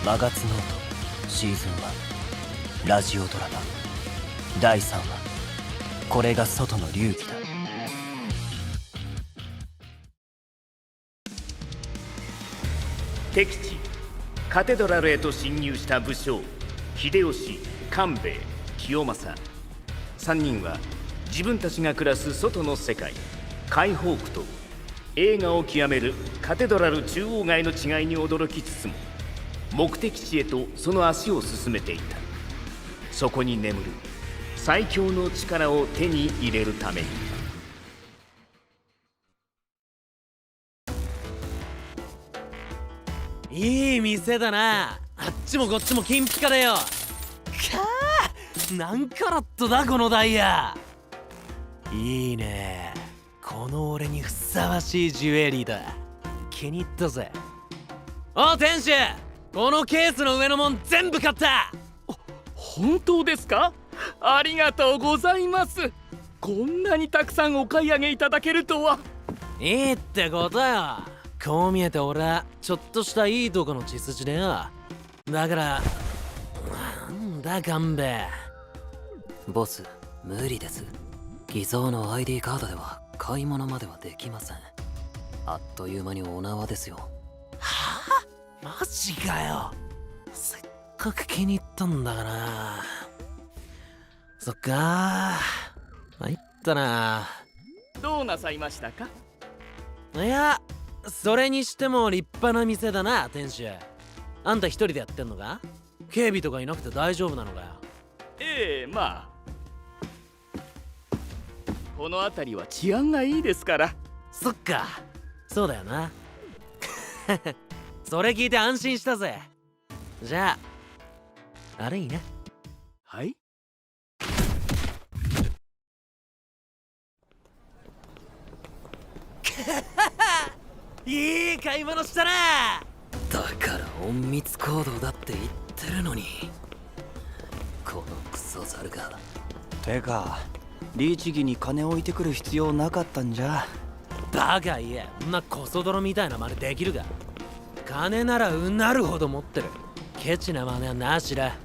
マガツノートシーズン1ラジオドラマ第3話、これが外の流儀だ。敵地カテドラルへと侵入した武将秀吉、官兵衛、清正3人は自分たちが暮らす外の世界解放区と栄華を極めるカテドラル中央街の違いに驚きつつも目的地へとその足を進めていた。そこに眠る最強の力を手に入れるために。いい店だな。あっちもこっちも金ピカだよ。かあ、何カラットだこのダイヤ。いいね、この俺にふさわしいジュエリーだ。気に入ったぜ。お店主、このケースの上のもん全部買った。本当ですか？ありがとうございます。こんなにたくさんお買い上げいただけるとは。いいってことよ。こう見えて俺はちょっとしたいいとこの血筋だよ。だからなんだ勘兵衛。ボス、無理です。偽造の ID カードでは買い物まではできません。あっという間にお縄ですよ。はあ、マジかよ。せっかく気に入ったんだから。そっかー、参ったな。どうなさいましたか？いや、それにしても立派な店だな、店主。あんた一人でやってんのか？警備とかいなくて大丈夫なのかよ。ええ、まあこの辺りは治安がいいですから。そっか、そうだよな。それ聞いて安心したぜ。じゃあ悪いな。はい。いい買い物したな。だから隠密行動だって言ってるのに、このクソザルが。てか律儀に金置いてくる必要なかったんじゃ。バカ言え、んなコソ泥みたいな真似できるか。金ならうなるほど持ってる。ケチな真似はなしだ。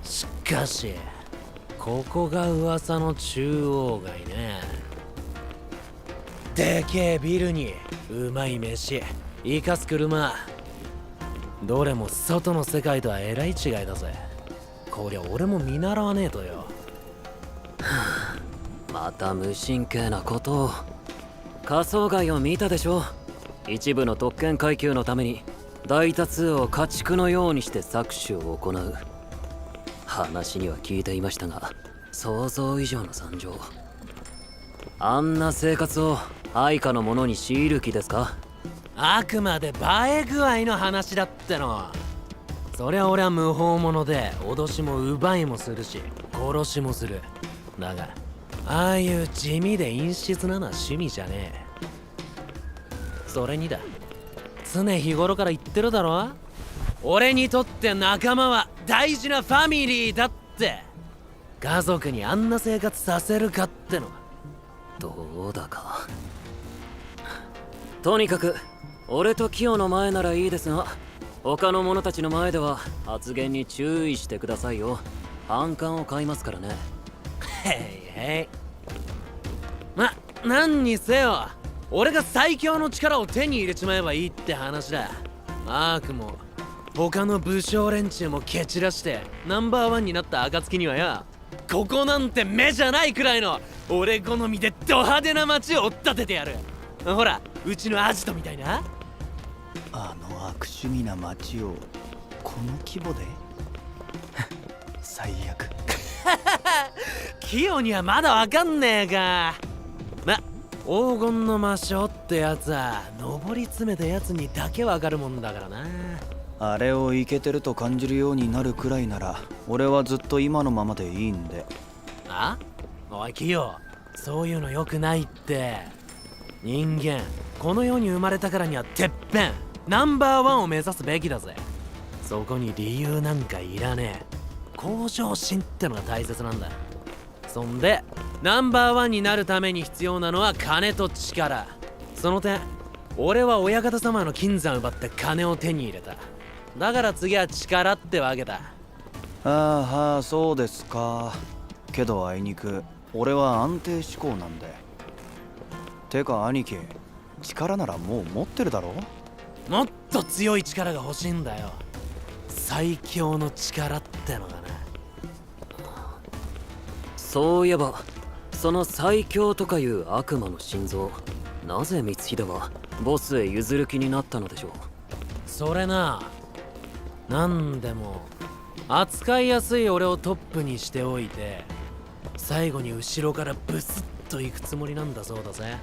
しかしここが噂の中央街ね。でけえビルにうまい飯、生かす車、どれも外の世界とはえらい違いだぜ。こりゃ俺も見習わねえとよ。また無神経なことを。仮想街を見たでしょ。一部の特権階級のために大多数を家畜のようにして搾取を行う。話には聞いていましたが、想像以上の惨状。あんな生活を配下の者に強いる気ですか？あくまで映え具合の話だっての。そりゃ俺は無法者で脅しも奪いもするし殺しもする。だがああいう地味で陰湿なのは趣味じゃねえ。それにだ、常日頃から言ってるだろ。俺にとって仲間は大事なファミリーだって。家族にあんな生活させるかっての。どうだか。とにかく俺とキヨの前ならいいですが、他の者たちの前では発言に注意してくださいよ。反感を買いますからね。へいへい。何にせよ俺が最強の力を手に入れちまえばいいって話だ。マークも他の武将連中も蹴散らしてナンバーワンになった暁にはや、ここなんて目じゃないくらいの俺好みでド派手な街を追っ立ててやる。ほらうちのアジトみたいな。あの悪趣味な街をこの規模で。最悪。キヨにはまだわかんねえか。黄金の魔性ってやつは上り詰めたやつにだけわかるもんだからな。あれをイケてると感じるようになるくらいなら俺はずっと今のままでいいんで。あ？おいキヨ、そういうの良くないって。人間この世に生まれたからにはてっぺんナンバーワンを目指すべきだぜ。そこに理由なんかいらねえ。向上心ってのが大切なんだ。そんでナンバーワンになるために必要なのは金と力。その点俺は親方様の金山奪って金を手に入れた。だから次は力ってわけだ。ああ、そうですか。けどあいにく俺は安定志向なんで。てか兄貴、力ならもう持ってるだろ。もっと強い力が欲しいんだよ。最強の力ってのがな。そういえばその最強とかいう悪魔の心臓、なぜ光秀はボスへ譲る気になったのでしょう。それな、なんでも扱いやすい俺をトップにしておいて、最後に後ろからブスッと行くつもりなんだそうだぜ。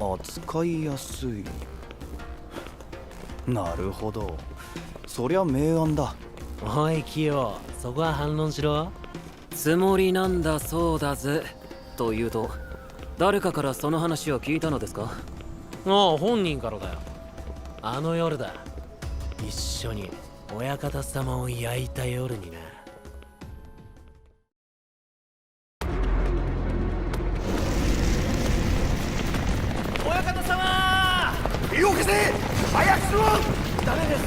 扱いやすい。なるほど、そりゃ明暗だ。おいキヨ、そこは反論しろ。つもりなんだそうだぜ。というと誰かからその話を聞いたのですか？ああ、本人からだよ。あの夜だ。一緒に親方様を焼いた夜にな。親方様、よけせ、早くしろ。ダメです、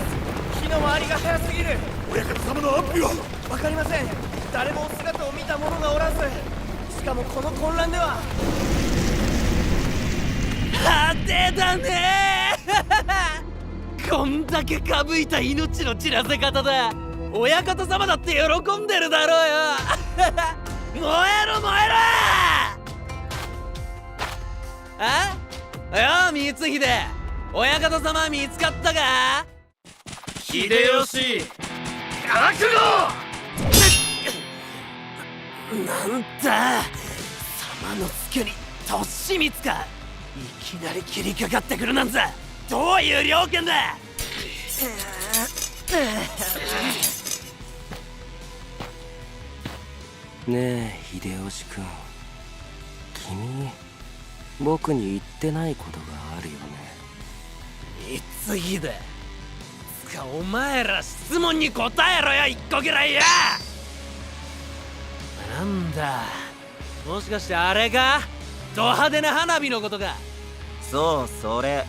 火の回りが早すぎる。親方様の安否は分かりません。誰も姿を見た者がおらず、しかもこの混乱では。派手だねーこんだけかぶいた命の散らせ方だ。親方様だって喜んでるだろうよ燃えろ燃えろあ？よう光秀、親方様見つかったか？秀吉、覚悟。なんだ、様のつけに突光か。いきなり切りかかってくるなんざどういう了見だ。ねえ秀吉君、君僕に言ってないことがあるよね。光秀、つかお前ら質問に答えろよ、一個ぐらいや。なんだ、もしかしてあれか？ド派手な花火のことか？そう、それ。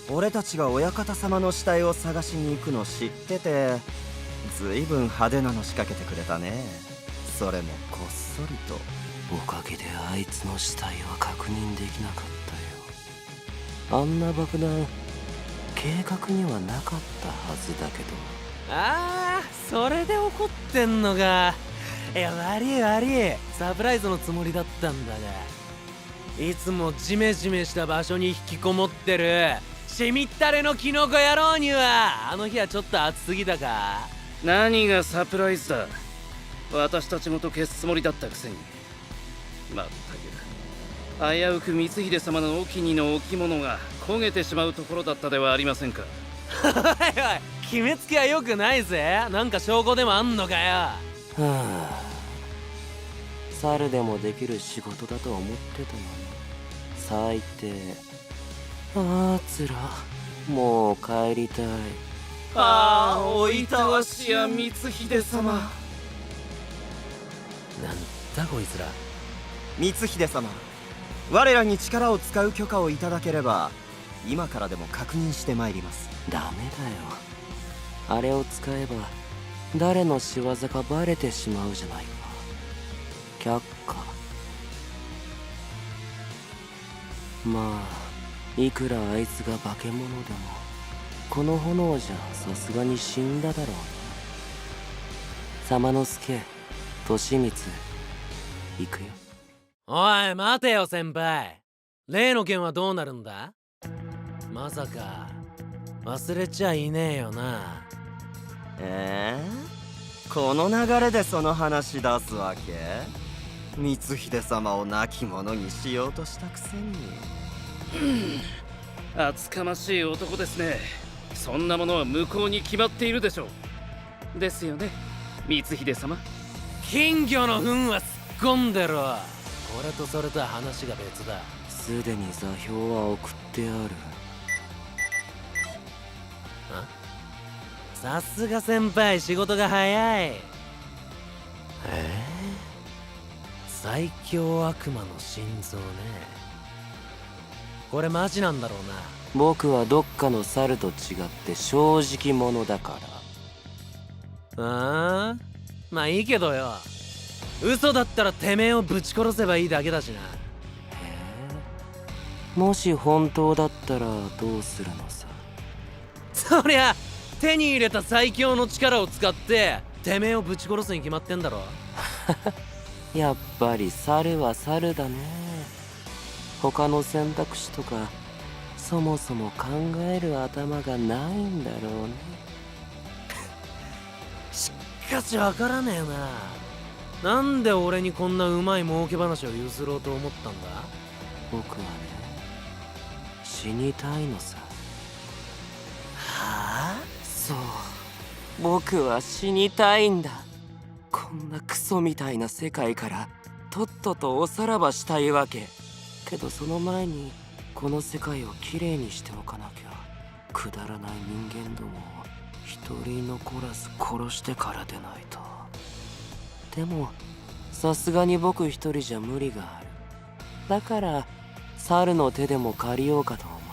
俺たちが親方様の死体を探しに行くの知ってて、ずいぶん派手なの仕掛けてくれたね。それもこっそりと。おかげであいつの死体は確認できなかったよ。あんな爆弾計画にはなかったはずだけど。ああ、それで怒ってんのか。いや、悪い悪い、サプライズのつもりだったんだが、いつもジメジメした場所に引きこもってるしみったれのキノコ野郎にはあの日はちょっと暑すぎたか。何がサプライズだ。私たちごと消すつもりだったくせに。まったく危うく光秀様のお気に入りの置物が焦げてしまうところだったではありませんか。おいおい、決めつけはよくないぜ。なんか証拠でもあんのかよ。はあ、猿でもできる仕事だと思ってたのに。最低。ああ、つら。もう帰りたい。ああ、おいたわしや光秀様。なんだこいつら。光秀様、我らに力を使う許可をいただければ今からでも確認してまいります。ダメだよ、あれを使えば誰の仕業かバレてしまうじゃないか。却下。まあいくらあいつが化け物でもこの炎じゃさすがに死んだだろうね。様之助、利光、行くよ。おい待てよ先輩、例の件はどうなるんだ？まさか忘れちゃいねえよな。この流れでその話出すわけ？光秀様を亡き者にしようとしたくせに。厚かましい男ですね。そんなものは無効に決まっているでしょう。ですよね、光秀様。金魚の糞は突っ込んでろ。俺とそれとは話が別だ。すでに座標は送ってある。さすが先輩、仕事が早い。最強悪魔の心臓ね。これマジなんだろうな。僕はどっかの猿と違って正直者だから。ああ、まあいいけどよ。嘘だったらてめえをぶち殺せばいいだけだしな。もし本当だったらどうするのさ。そりゃ手に入れた最強の力を使っててめえをぶち殺すに決まってんだろ。やっぱり猿は猿だね。他の選択肢とかそもそも考える頭がないんだろうね。しかしわからねえな。なんで俺にこんなうまい儲け話を譲ろうと思ったんだ。僕はね、死にたいのさ。はあ？そう、僕は死にたいんだ。こんなクソみたいな世界からとっととおさらばしたいわけ。けどその前にこの世界をきれいにしておかなきゃくだらない人間どもを一人残らず殺してからでないと。でもさすがに僕一人じゃ無理がある。だから猿の手でも借りようかと思って。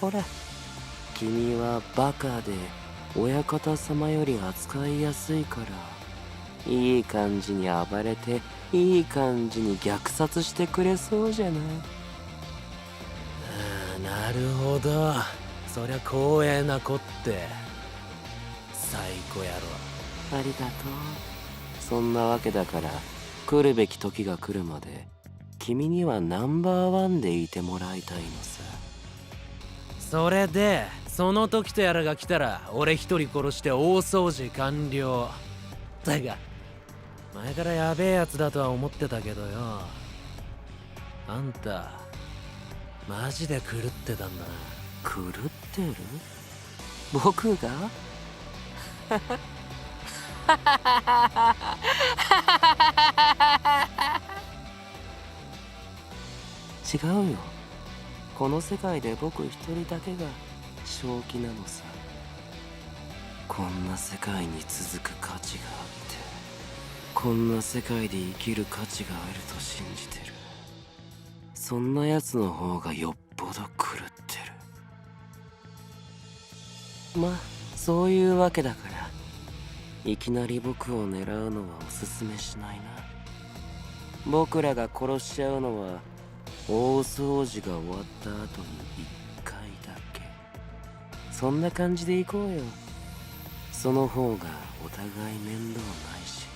ほら、君はバカで親方様より扱いやすいから、いい感じに暴れていい感じに虐殺してくれそうじゃない。なるほど。そりゃ光栄な子って。最高野郎。ありがとう。そんなわけだから来るべき時が来るまで君にはナンバーワンでいてもらいたいのさ。それでその時とやらが来たら俺一人殺して大掃除完了。だが前からやべえやつだとは思ってたけどよ。あんたマジで狂ってたんだな。狂ってる？僕が？違うよ。この世界で僕一人だけが正気なのさ。こんな世界に続く価値があって、こんな世界で生きる価値があると信じてる。そんな奴の方がよっぽど狂ってる。まあそういうわけだからいきなり僕を狙うのはおすすめしないな。僕らが殺しちゃうのは大掃除が終わった後に1回だけ。そんな感じで行こうよ。その方がお互い面倒ないし。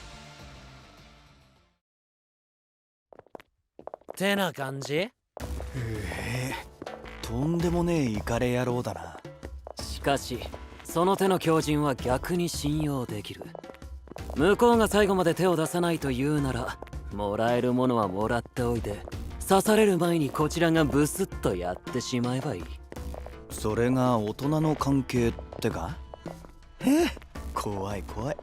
てな感じ？とんでもねえイカレ野郎だな。しかしその手の狂人は逆に信用できる。向こうが最後まで手を出さないと言うなら、もらえるものはもらっておいて、刺される前にこちらがブスッとやってしまえばいい。それが大人の関係ってか？怖い怖い。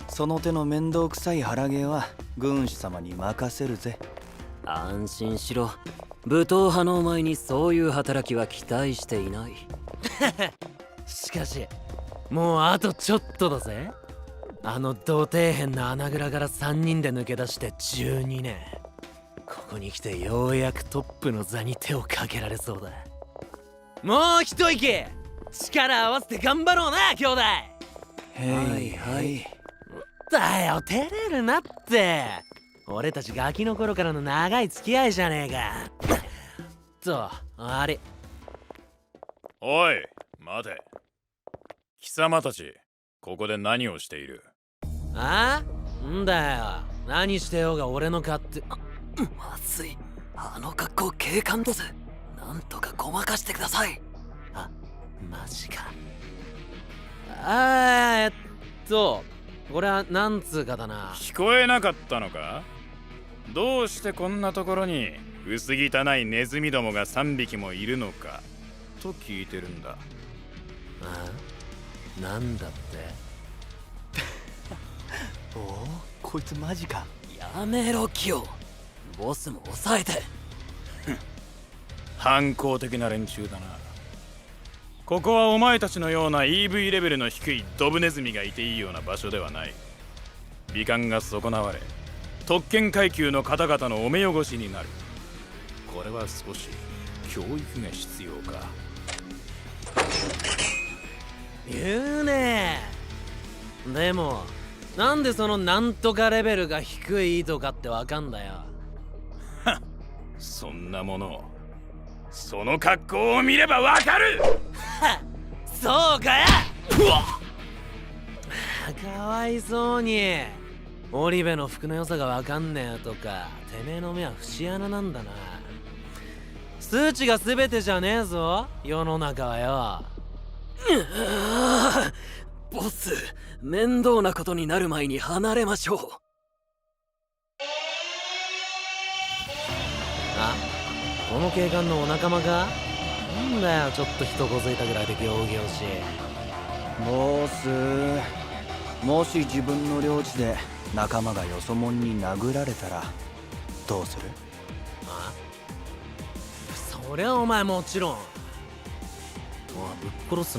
その手の面倒くさい腹芸は軍師様に任せるぜ。安心しろ。武闘派のお前にそういう働きは期待していない。しかしもうあとちょっとだぜ。あの土底辺の穴蔵から3人で抜け出して12年。ここに来てようやくトップの座に手をかけられそうだ。もう一息力合わせて頑張ろうな兄弟。はいはい。だよ照れるなって。俺たちガキの頃からの長い付き合いじゃねえか。とあれ。おい待て。貴様たちここで何をしている？あ？んだよ、何してようが俺の勝手。まずい。あの格好警官だぜ。なんとかごまかしてください。あ、マジか。これはなんつうかだな。聞こえなかったのか？どうしてこんなところに薄汚いネズミどもが3匹もいるのかと聞いてるんだ。あ？なんだって？おお、こいつマジか。やめろキヨ。ボスも抑えて。反抗的な連中だな。ここはお前たちのような EV レベルの低いドブネズミがいていいような場所ではない。美観が損なわれ特権階級の方々のお目汚しになる。これは少し教育が必要か。言うね。でもなんでそのなんとかレベルが低いとかってわかんだよ。そんなものその格好を見ればわかる。そうかよ。かわいそうにオリベの服の良さがわかんねえとか、てめえの目は節穴なんだな。数値が全てじゃねえぞ世の中はよ。ボス、面倒なことになる前に離れましょう。あ、この警官のお仲間か。なんだよちょっと人こづいたぐらいで仰々しい。ボス、もし自分の領地で仲間がよそ者に殴られたらどうする？あ、そりゃお前もちろん。ぶっ殺す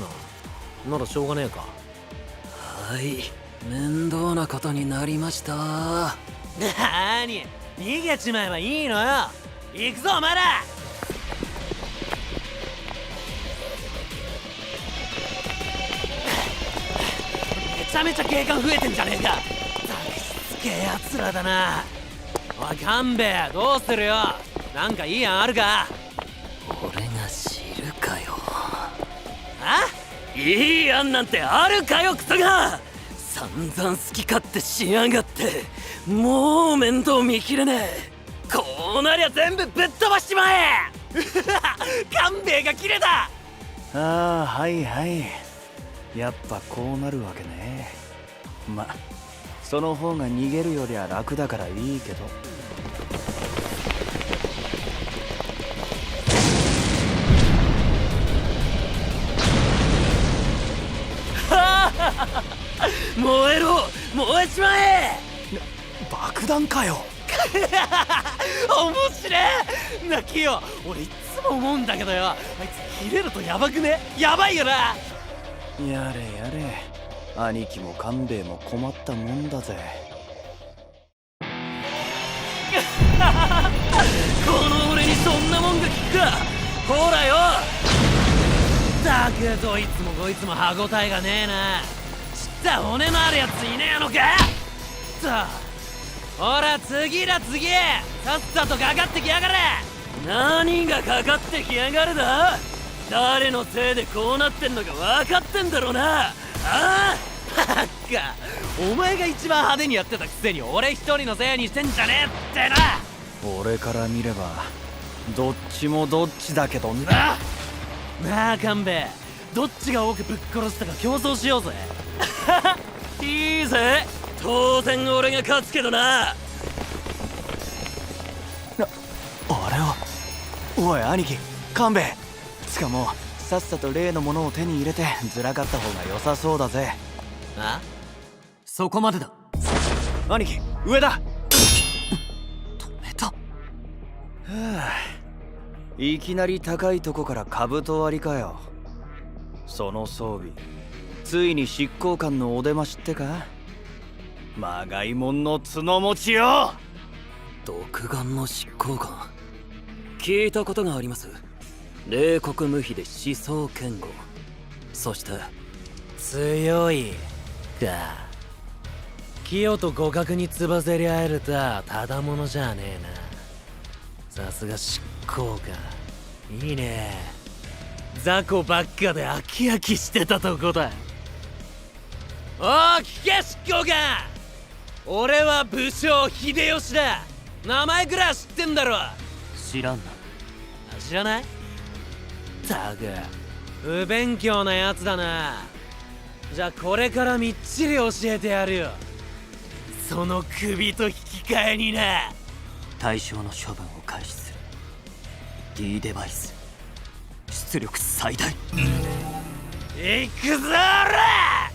ならしょうがねえか。はい、面倒なことになりました。なーに、逃げちまえばいいのよ。行くぞお前ら。めちゃめちゃ警官増えてんじゃねえか。すげえやつらだな。おい勘兵衛、どうするよ。なんかいい案あるか。俺が知るかよ。あ、いい案なんてあるかよクソが。散々好き勝手しやがって、もう面倒見きれねえ。こうなりゃ全部ぶっ飛ばしちまえ。勘兵衛が切れた。ああ、はいはい、やっぱこうなるわけね。ま、その方が逃げるよりは楽だからいいけど。燃えろ、燃えちまえ。爆弾かよ。面白えな。キヨ、俺いつも思うんだけどよ、あいつ切れるとヤバくね。やばいよな。やれやれ、兄貴も勘兵衛も困ったもんだぜ。この俺にそんなもんが効くか。ほらよ。だけどいつもこいつも歯応えがねえな。ちった骨のあるやついねえのか。ほら次だ次、さっさとかかってきやがれ。何がかかってきやがるだ。誰のせいでこうなってんのか分かってんだろうな。ああ、ばっか、お前が一番派手にやってたくせに俺一人のせいにしてんじゃねえってな。俺から見ればどっちもどっちだけどな。なあ勘兵衛、どっちが多くぶっ殺したか競争しようぜ。いいぜ、当然俺が勝つけどな。あれは。おい兄貴、勘兵衛、しかもさっさと例のものを手に入れてずらかった方が良さそうだぜ。あ、そこまでだ。兄貴、上だ。止めた。はあ、いきなり高いとこから兜割りかよ。その装備、ついに執行官のお出ましってか。まがいもんの角持ちよ。独眼の執行官、聞いたことがあります。冷酷無比で思想堅固、そして強いか。清と互角につばぜり合えるたただものじゃねえな。さすが執行官、いいね。雑魚ばっかで飽き飽きしてたとこだ。おー聞け執行官、俺は武将秀吉だ。名前くらい知ってんだろ。知らんな。知らない？たく不勉強なやつだな。じゃあこれからみっちり教えてやるよ。その首と引き換えにな。対象の処分を開始する。 D デバイス出力最大。いくぞーら。